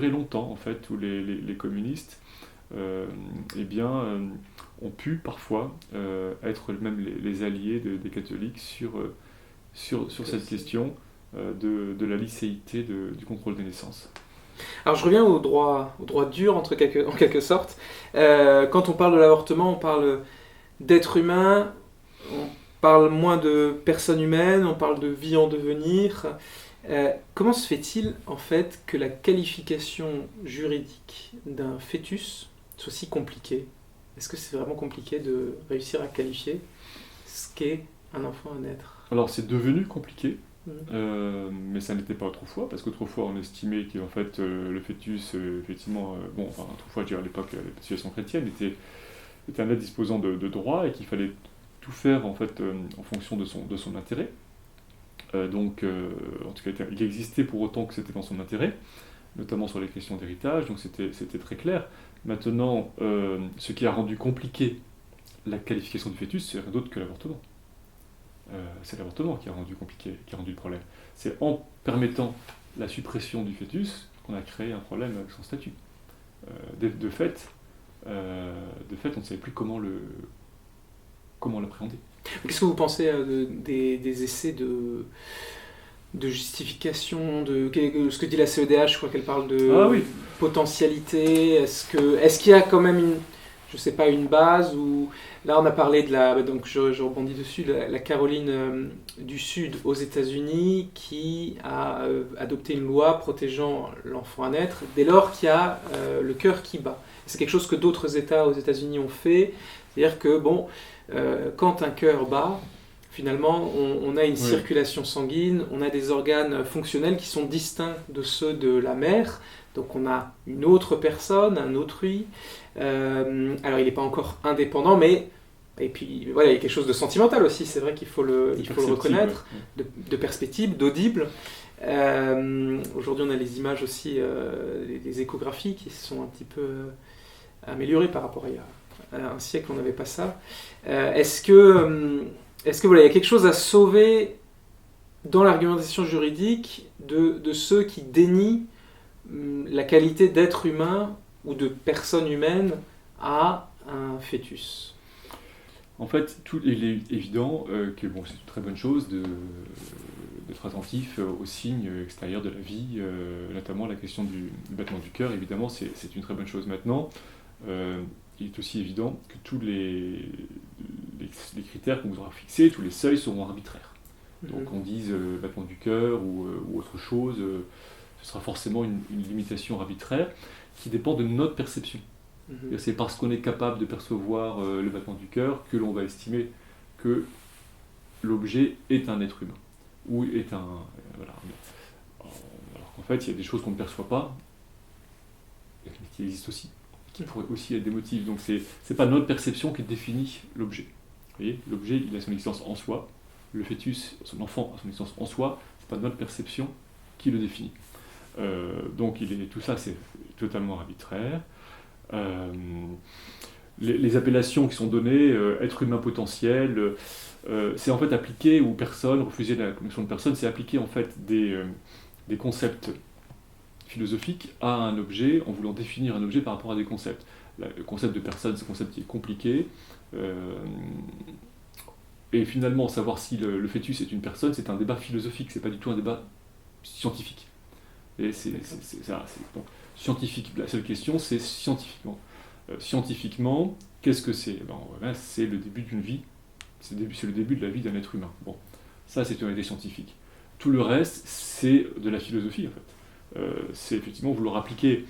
longtemps, en fait, où les communistes ont pu parfois être même les alliés des catholiques sur cette question de la licéité du contrôle des naissances. Alors je reviens au droit dur en quelque sorte. Quand on parle de l'avortement, on parle d'être humain, on parle moins de personnes humaines, on parle de vie en devenir. Comment se fait-il en fait que la qualification juridique d'un fœtus soit si compliquée? Est-ce que c'est vraiment compliqué de réussir à qualifier ce qu'est un enfant à naître? Alors c'est devenu compliqué. Mais ça n'était pas autrefois, parce qu'autrefois on estimait qu'en fait le fœtus, autrefois, je dirais à l'époque, la situation chrétienne, était un être disposant de droits et qu'il fallait tout faire en fait en fonction de son intérêt. En tout cas, il existait pour autant que c'était dans son intérêt, notamment sur les questions d'héritage, donc c'était très clair. Maintenant, ce qui a rendu compliqué la qualification du fœtus, c'est rien d'autre que l'avortement. C'est l'avortement qui a rendu compliqué, qui a rendu le problème. C'est en permettant la suppression du fœtus qu'on a créé un problème avec son statut. De fait, on ne savait plus comment l'appréhender. Qu'est-ce que vous pensez des essais de justification de ce que dit la CEDH? Je crois qu'elle parle de potentialité. Est-ce qu'il y a quand même une base où là on a parlé donc je rebondis dessus, la Caroline du Sud aux États-Unis qui a adopté une loi protégeant l'enfant à naître dès lors qu'il y a le cœur qui bat. C'est quelque chose que d'autres États aux États-Unis ont fait, c'est-à-dire que quand un cœur bat, finalement on a une circulation sanguine, on a des organes fonctionnels qui sont distincts de ceux de la mère. Donc on a une autre personne, un autrui. Alors il n'est pas encore indépendant, mais et puis voilà, il y a quelque chose de sentimental aussi. C'est vrai qu'il faut le reconnaître, de perspective, d'audible. Aujourd'hui, on a les images aussi, les échographies qui se sont un petit peu améliorées par rapport à il y a un siècle. On n'avait pas ça. Est-ce que voilà, il y a quelque chose à sauver dans l'argumentation juridique de ceux qui dénient la qualité d'être humain ou de personne humaine à un fœtus? En fait, il est évident que c'est une très bonne chose d'être attentif aux signes extérieurs de la vie, notamment la question du battement du cœur. Évidemment, c'est une très bonne chose. Maintenant, il est aussi évident que tous les critères qu'on vous aura fixés, tous les seuils seront arbitraires. Donc on dise battement du cœur ou autre chose, ce sera forcément une limitation arbitraire qui dépend de notre perception. C'est parce qu'on est capable de percevoir le battement du cœur que l'on va estimer que l'objet est un être humain. Ou est un... voilà. Alors qu'en fait, il y a des choses qu'on ne perçoit pas, mais qui existent aussi, qui pourraient aussi être des motifs. Donc c'est pas notre perception qui définit l'objet. Vous voyez, l'objet, il a son existence en soi. Le fœtus, son enfant a son existence en soi. C'est pas notre perception qui le définit. Donc tout ça, c'est totalement arbitraire. Les appellations qui sont données, être humain potentiel, c'est en fait appliqué, ou personne, refuser la connexion de personne, c'est appliquer en fait des concepts philosophiques à un objet en voulant définir un objet par rapport à des concepts. Le concept de personne, c'est un concept qui est compliqué. Et finalement, savoir si le fœtus est une personne, c'est un débat philosophique, c'est pas du tout un débat scientifique. Et donc, scientifique, la seule question, c'est scientifiquement. Scientifiquement, qu'est-ce que c'est? C'est le début d'une vie, c'est le début de la vie d'un être humain. Bon, ça, c'est une réalité scientifique. Tout le reste, c'est de la philosophie, en fait. C'est effectivement vouloir appliquer,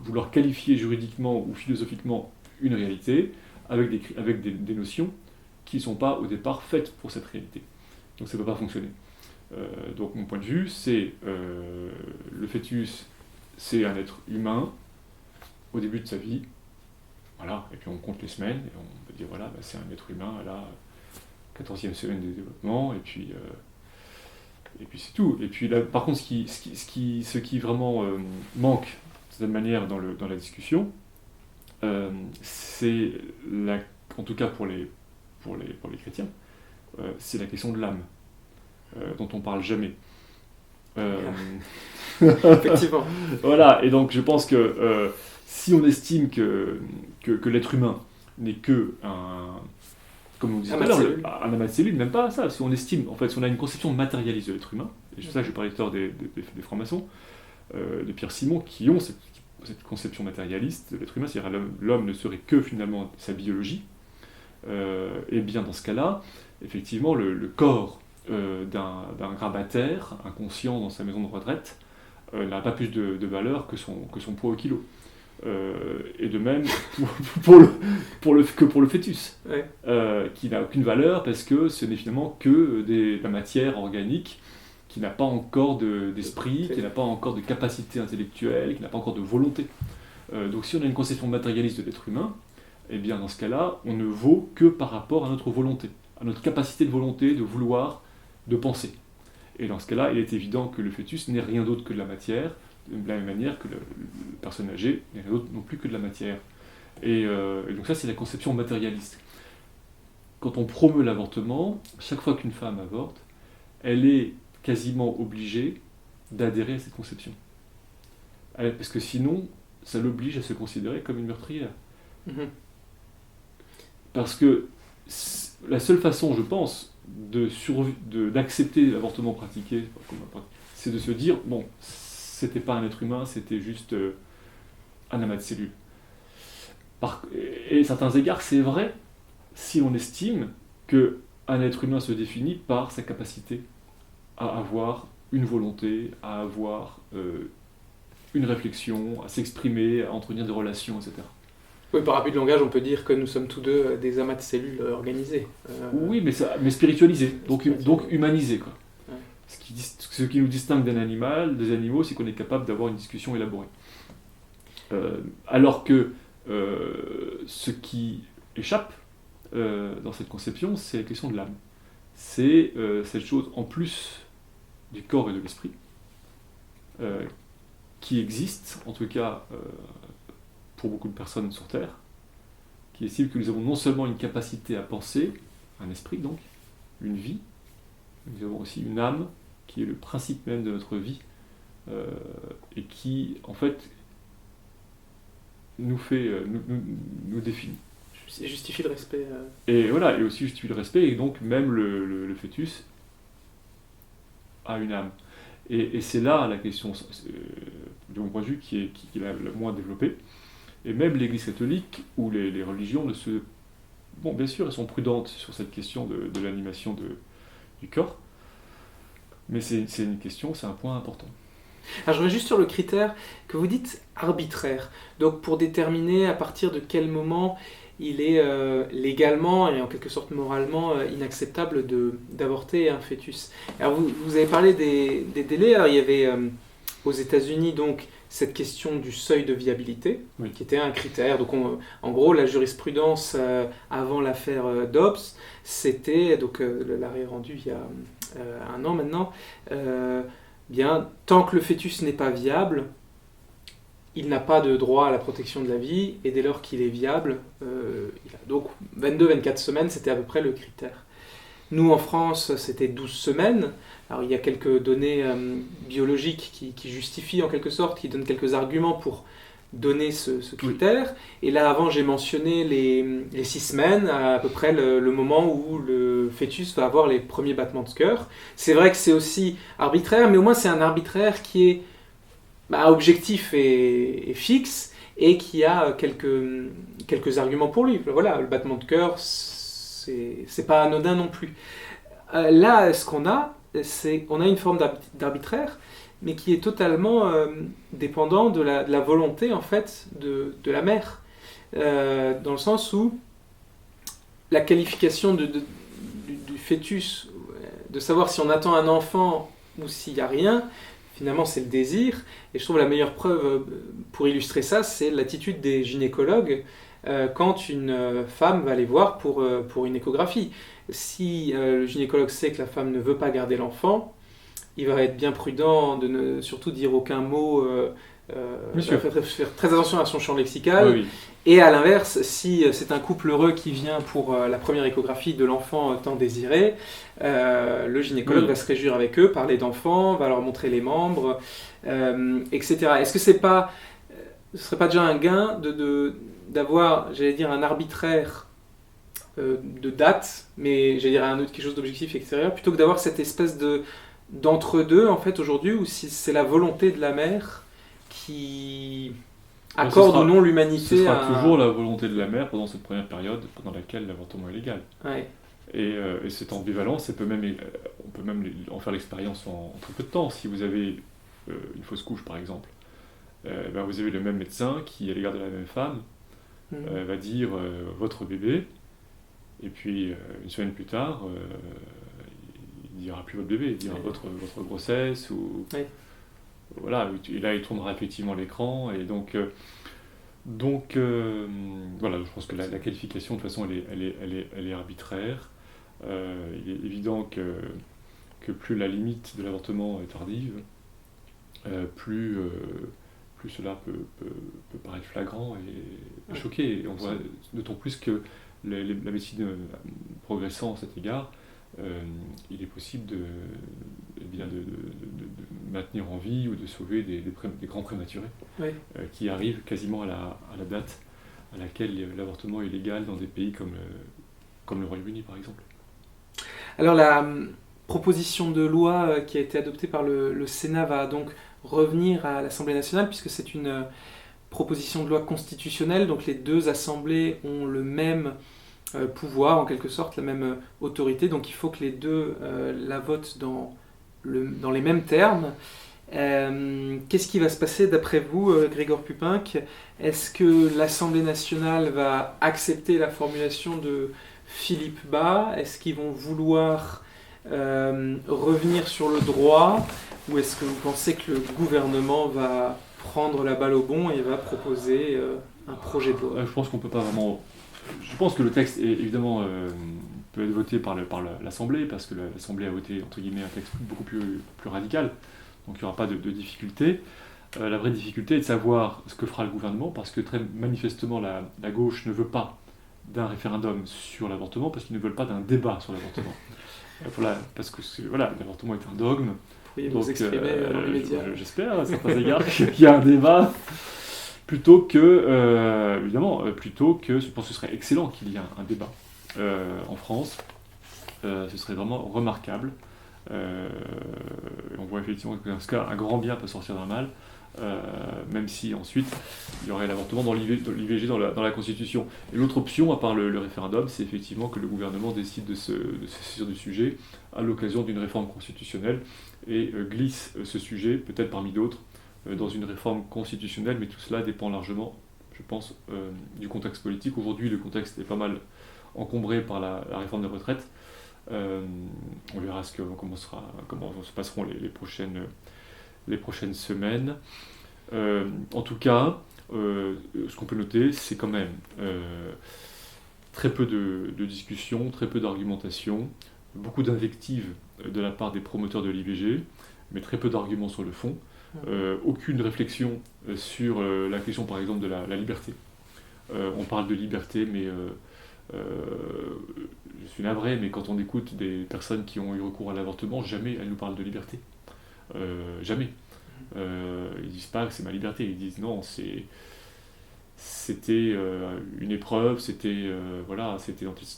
vouloir qualifier juridiquement ou philosophiquement une réalité avec des notions qui ne sont pas au départ faites pour cette réalité. Donc ça ne peut pas fonctionner. Donc mon point de vue, c'est le fœtus, c'est un être humain au début de sa vie, voilà, et puis on compte les semaines, et on peut dire voilà, c'est un être humain, là, 14e semaine de développement, et puis c'est tout. Et puis là, par contre, ce qui vraiment manque, de certaine manière, dans la discussion, c'est, en tout cas pour les chrétiens, c'est la question de l'âme, dont on parle jamais. Effectivement. Voilà, et donc je pense que si on estime que l'être humain n'est que comme on disait tout à l'heure, un amas de cellules, même pas ça, si on estime, en fait, si on a une conception matérialiste de l'être humain, et c'est ça que je parlais tout à l'heure des francs-maçons, de Pierre Simon, qui ont cette conception matérialiste de l'être humain, c'est-à-dire l'homme ne serait que finalement sa biologie, et bien dans ce cas-là, effectivement, le corps d'un grabataire, inconscient dans sa maison de retraite, n'a pas plus de valeur que son poids au kilo. Et de même pour le fœtus, Ouais. qui n'a aucune valeur parce que ce n'est finalement que de la matière organique qui n'a pas encore d'esprit, qui n'a pas encore de capacité intellectuelle, qui n'a pas encore de volonté. Donc si on a une conception matérialiste de l'être humain, eh bien dans ce cas-là, on ne vaut que par rapport à notre volonté, à notre capacité de volonté, de vouloir, de penser. Et dans ce cas-là, il est évident que le fœtus n'est rien d'autre que de la matière, de la même manière que le personne âgée n'est rien d'autre non plus que de la matière. Et donc ça, c'est la conception matérialiste. Quand on promeut l'avortement, chaque fois qu'une femme avorte, elle est quasiment obligée d'adhérer à cette conception. Parce que sinon, ça l'oblige à se considérer comme une meurtrière. Mhm. Parce que la seule façon, je pense, d'accepter l'avortement pratiqué, c'est de se dire, bon, c'était pas un être humain, c'était juste un amas de cellules. Et à certains égards, c'est vrai si on estime qu'un être humain se définit par sa capacité à avoir une volonté, à avoir une réflexion, à s'exprimer, à entretenir des relations, etc. Oui, par abus de langage, on peut dire que nous sommes tous deux des amas de cellules organisés. Oui, mais spiritualisés, donc humanisés, quoi. Ouais. Ce qui nous distingue des animaux, c'est qu'on est capable d'avoir une discussion élaborée. Alors que ce qui échappe dans cette conception, c'est la question de l'âme. C'est cette chose en plus du corps et de l'esprit, qui existe, en tout cas pour beaucoup de personnes sur Terre, qui estiment que nous avons non seulement une capacité à penser, un esprit donc, une vie, nous avons aussi une âme qui est le principe même de notre vie, et qui en fait nous définit. Justifie le respect. Et voilà, et aussi justifie le respect, et donc même le fœtus a une âme. Et c'est là la question, de mon point de vue, qui est la moins développée. Et même l'Église catholique, ou les religions, bon, bien sûr, elles sont prudentes sur cette question de l'animation du corps, mais c'est une question, c'est un point important. Alors, je reviens juste sur le critère que vous dites arbitraire. Donc, pour déterminer à partir de quel moment il est légalement et en quelque sorte moralement inacceptable d'avorter un fœtus. Alors, vous avez parlé des délais. Alors, il y avait aux États-Unis donc cette question du seuil de viabilité, oui, qui était un critère. Donc, en gros, la jurisprudence avant l'affaire Dobbs, c'était, donc l'arrêt rendu il y a 1 an maintenant, bien, tant que le fœtus n'est pas viable, il n'a pas de droit à la protection de la vie, et dès lors qu'il est viable, donc 22-24 semaines, c'était à peu près le critère. Nous, en France, c'était 12 semaines. Alors, il y a quelques données biologiques qui justifient en quelque sorte, qui donnent quelques arguments pour donner ce critère. Oui. Et là, avant, j'ai mentionné les 6 semaines, à peu près le moment où le fœtus va avoir les premiers battements de cœur. C'est vrai que c'est aussi arbitraire, mais au moins c'est un arbitraire qui est objectif et fixe, et qui a quelques arguments pour lui. Voilà, le battement de cœur, c'est pas anodin non plus. Là, ce qu'on a, c'est qu'on a une forme d'arbitraire, mais qui est totalement dépendant de la volonté en fait de la mère, dans le sens où la qualification du fœtus, de savoir si on attend un enfant ou s'il n'y a rien, finalement c'est le désir. Et je trouve la meilleure preuve pour illustrer ça, c'est l'attitude des gynécologues quand une femme va les voir pour une échographie. Si le gynécologue sait que la femme ne veut pas garder l'enfant, il va être bien prudent de ne surtout dire aucun mot, Bien sûr. faire très attention à son champ lexical. Oui, oui. Et à l'inverse, si c'est un couple heureux qui vient pour la première échographie de l'enfant tant désiré, le gynécologue Oui. va se réjouir avec eux, parler d'enfant, va leur montrer les membres, etc. Est-ce que ce serait pas déjà un gain d'avoir, j'allais dire, un arbitraire de date, mais j'allais dire quelque chose d'objectif extérieur, plutôt que d'avoir cette espèce d'entre-deux, en fait, aujourd'hui, où si c'est la volonté de la mère qui accorde ou non Ce l'humanité sera toujours la volonté de la mère pendant cette première période pendant laquelle l'avortement est légal. Ouais. Et cette ambivalence, on peut même en faire l'expérience en très peu de temps. Si vous avez une fausse couche, par exemple, vous avez le même médecin qui, à l'égard de la même femme, va dire votre bébé, et puis une semaine plus tard, il dira plus votre bébé, il dira votre grossesse, ou Ouais. voilà, et là il tournera effectivement l'écran, et donc voilà, je pense que la qualification de toute façon elle est arbitraire. Il est évident que plus la limite de l'avortement est tardive, plus cela peut paraître flagrant et choquer. Et on voit d'autant plus que la médecine progressant à cet égard, il est possible de maintenir en vie ou de sauver des grands prématurés qui arrivent quasiment à la date à laquelle l'avortement est légal dans des pays comme le Royaume-Uni par exemple. Alors la proposition de loi qui a été adoptée par le Sénat va donc revenir à l'Assemblée nationale puisque c'est une proposition de loi constitutionnelle, donc les deux assemblées ont le même pouvoir en quelque sorte, la même autorité, donc il faut que les deux la votent dans les mêmes termes. Qu'est-ce qui va se passer d'après vous, Grégoire Pupinck? Est-ce que l'Assemblée nationale va accepter la formulation de Philippe Bas? Est-ce qu'ils vont vouloir revenir sur le droit? Ou est-ce que vous pensez que le gouvernement va prendre la balle au bond et va proposer un projet de loi? Je pense qu'on peut pas vraiment... Je pense que le texte évidemment peut être voté par l'Assemblée, parce que l'Assemblée a voté entre guillemets un texte beaucoup plus radical, donc il n'y aura pas de difficulté. La vraie difficulté est de savoir ce que fera le gouvernement, parce que très manifestement la gauche ne veut pas d'un référendum sur l'avortement, parce qu'ils ne veulent pas d'un débat sur l'avortement. Voilà, parce que l'avortement est un dogme. Vous vous exprimer dans les médias. J'espère à certains égards qu'il y a un débat. Plutôt que, je pense que ce serait excellent qu'il y ait un débat en France. Ce serait vraiment remarquable. On voit effectivement que dans ce cas, un grand bien peut sortir d'un mal, même si ensuite il y aurait l'avortement dans l'IVG dans la Constitution. Et l'autre option, à part le référendum, c'est effectivement que le gouvernement décide de se saisir du sujet à l'occasion d'une réforme constitutionnelle et glisse ce sujet, peut-être parmi d'autres, dans une réforme constitutionnelle, mais tout cela dépend largement, je pense, du contexte politique. Aujourd'hui, le contexte est pas mal encombré par la réforme des retraites. On verra comment se passeront les prochaines semaines. En tout cas, ce qu'on peut noter, c'est quand même très peu de discussions, très peu d'argumentation, beaucoup d'invectives de la part des promoteurs de l'IVG, mais très peu d'arguments sur le fond. Aucune réflexion sur la question par exemple de la liberté. On parle de liberté, mais je suis navré, mais quand on écoute des personnes qui ont eu recours à l'avortement, jamais elles nous parlent de liberté. Jamais. Ils disent pas que c'est ma liberté, ils disent non, c'était une épreuve, c'était dans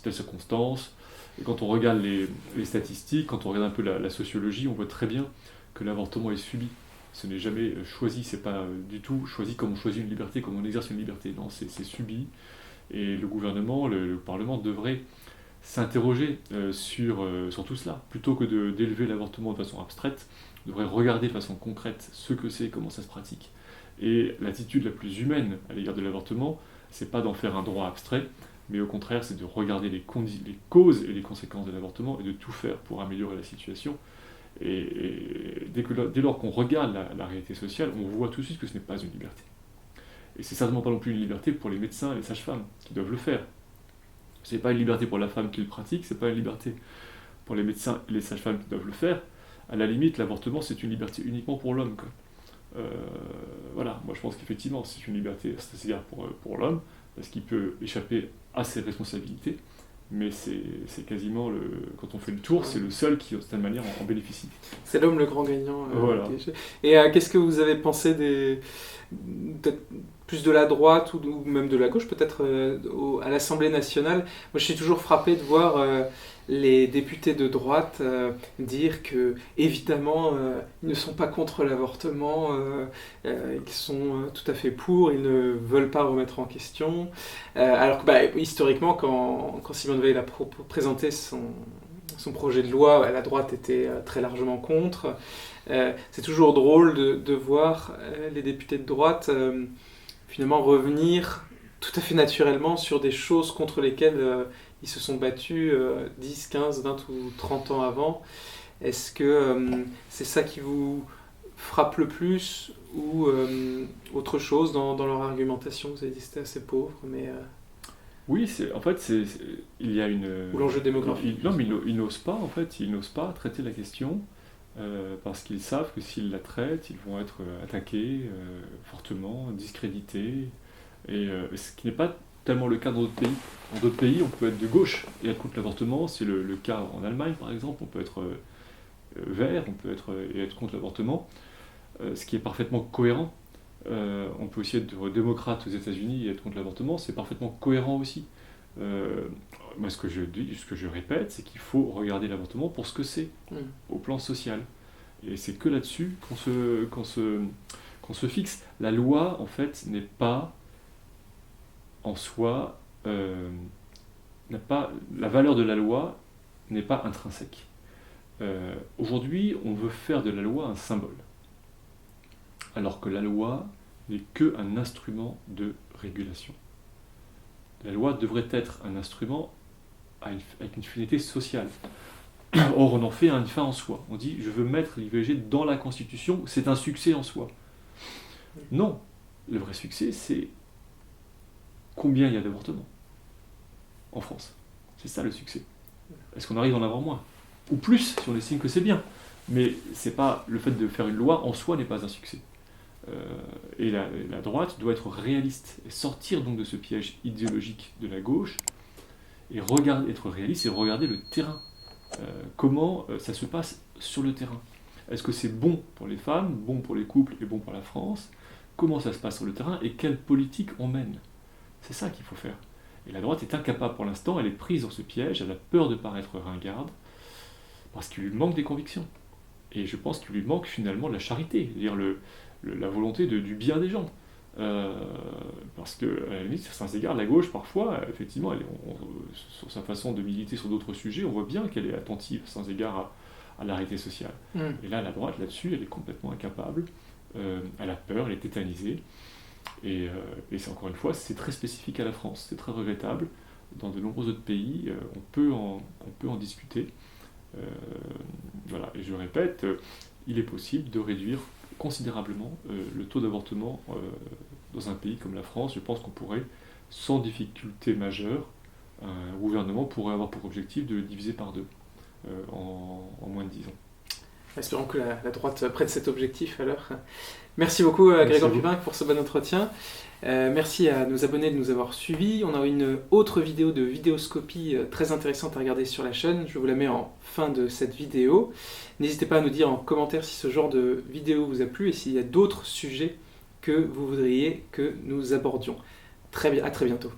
telle circonstance. Et quand on regarde les statistiques, quand on regarde un peu la sociologie, on voit très bien que l'avortement est subi. Ce n'est jamais choisi, c'est pas du tout choisi comme on choisit une liberté, comme on exerce une liberté. Non, c'est subi. Et le gouvernement, le Parlement devrait s'interroger sur tout cela. Plutôt que d'élever l'avortement de façon abstraite, devrait regarder de façon concrète ce que c'est, comment ça se pratique. Et l'attitude la plus humaine à l'égard de l'avortement, c'est pas d'en faire un droit abstrait, mais au contraire, c'est de regarder les causes et les conséquences de l'avortement et de tout faire pour améliorer la situation. Et dès lors qu'on regarde la réalité sociale, on voit tout de suite que ce n'est pas une liberté. Et c'est certainement pas non plus une liberté pour les médecins et les sages-femmes qui doivent le faire. C'est pas une liberté pour la femme qui le pratique, c'est pas une liberté pour les médecins et les sages-femmes qui doivent le faire. À la limite, l'avortement, c'est une liberté uniquement pour l'homme, quoi. Voilà, moi je pense qu'effectivement, c'est une liberté à cet égard pour l'homme, parce qu'il peut échapper à ses responsabilités, mais c'est quasiment, quand on fait le tour, c'est le seul qui, de certaine manière, en bénéficie. C'est l'homme le grand gagnant. Voilà. Et qu'est-ce que vous avez pensé peut-être plus de la droite ou même de la gauche, peut-être à l'Assemblée nationale? Moi, je suis toujours frappé de voir les députés de droite dire que, évidemment, ils ne sont pas contre l'avortement, ils sont tout à fait pour, ils ne veulent pas remettre en question. Alors que, historiquement, quand Simone Veil a présenté son projet de loi, la droite était très largement contre. C'est toujours drôle de voir les députés de droite finalement revenir tout à fait naturellement sur des choses contre lesquelles ils se sont battus 10, 15, 20 ou 30 ans avant. Est-ce que c'est ça qui vous frappe le plus ou autre chose dans leur argumentation? Vous avez dit que c'était assez pauvre, mais... Oui, en fait, il y a une... Ou l'enjeu démographique. Non, mais ils n'osent pas, en fait, ils n'osent pas traiter la question parce qu'ils savent que s'ils la traitent, ils vont être attaqués fortement, discrédités, et ce qui n'est pas tellement le cas dans d'autres pays. Dans d'autres pays, on peut être de gauche et être contre l'avortement, c'est le cas en Allemagne, par exemple, on peut être vert, on peut être contre l'avortement, ce qui est parfaitement cohérent. On peut aussi être démocrate aux États-Unis et être contre l'avortement, c'est parfaitement cohérent aussi. Moi, ce que je répète, c'est qu'il faut regarder l'avortement pour ce que c'est, au plan social. Et c'est que là-dessus qu'on se fixe. La loi, en fait, n'est pas en soi... la valeur de la loi n'est pas intrinsèque. Aujourd'hui, on veut faire de la loi un symbole, alors que la loi n'est qu'un instrument de régulation. La loi devrait être un instrument avec une finalité sociale. Or, on en fait une fin en soi. On dit, je veux mettre l'IVG dans la Constitution, c'est un succès en soi. Non, le vrai succès, c'est combien il y a d'avortements en France. C'est ça le succès. Est-ce qu'on arrive à en avoir moins? Ou plus, si on estime que c'est bien. Mais c'est pas, le fait de faire une loi en soi n'est pas un succès. Et la droite doit être réaliste et sortir donc de ce piège idéologique de la gauche et être réaliste et regarder le terrain. Comment ça se passe sur le terrain? Est-ce que c'est bon pour les femmes, bon pour les couples et bon pour la France? Comment ça se passe sur le terrain et quelle politique on mène? C'est ça qu'il faut faire. Et la droite est incapable pour l'instant, elle est prise dans ce piège, elle a peur de paraître ringarde, parce qu'il lui manque des convictions. Et je pense qu'il lui manque finalement de la charité, c'est-à-dire la volonté du bien des gens. Parce que, à la limite, à certains égards, la gauche, parfois, effectivement, sur sa façon de militer sur d'autres sujets, on voit bien qu'elle est attentive à certains égards à la réalité sociale. Et là, la droite, là-dessus, elle est complètement incapable, elle a peur, elle est tétanisée. Et c'est encore une fois, c'est très spécifique à la France, c'est très regrettable. Dans de nombreux autres pays, on peut en discuter. Voilà. Et je répète, il est possible de réduire considérablement le taux d'avortement dans un pays comme la France. Je pense qu'on pourrait, sans difficulté majeure, un gouvernement pourrait avoir pour objectif de le diviser par deux en moins de 10 ans. Espérons que la droite prenne cet objectif alors. Merci beaucoup Grégoire Pupin pour ce bon entretien. Merci à nos abonnés de nous avoir suivis. On a une autre vidéo de vidéoscopie très intéressante à regarder sur la chaîne. Je vous la mets en fin de cette vidéo. N'hésitez pas à nous dire en commentaire si ce genre de vidéo vous a plu et s'il y a d'autres sujets que vous voudriez que nous abordions. À très bientôt.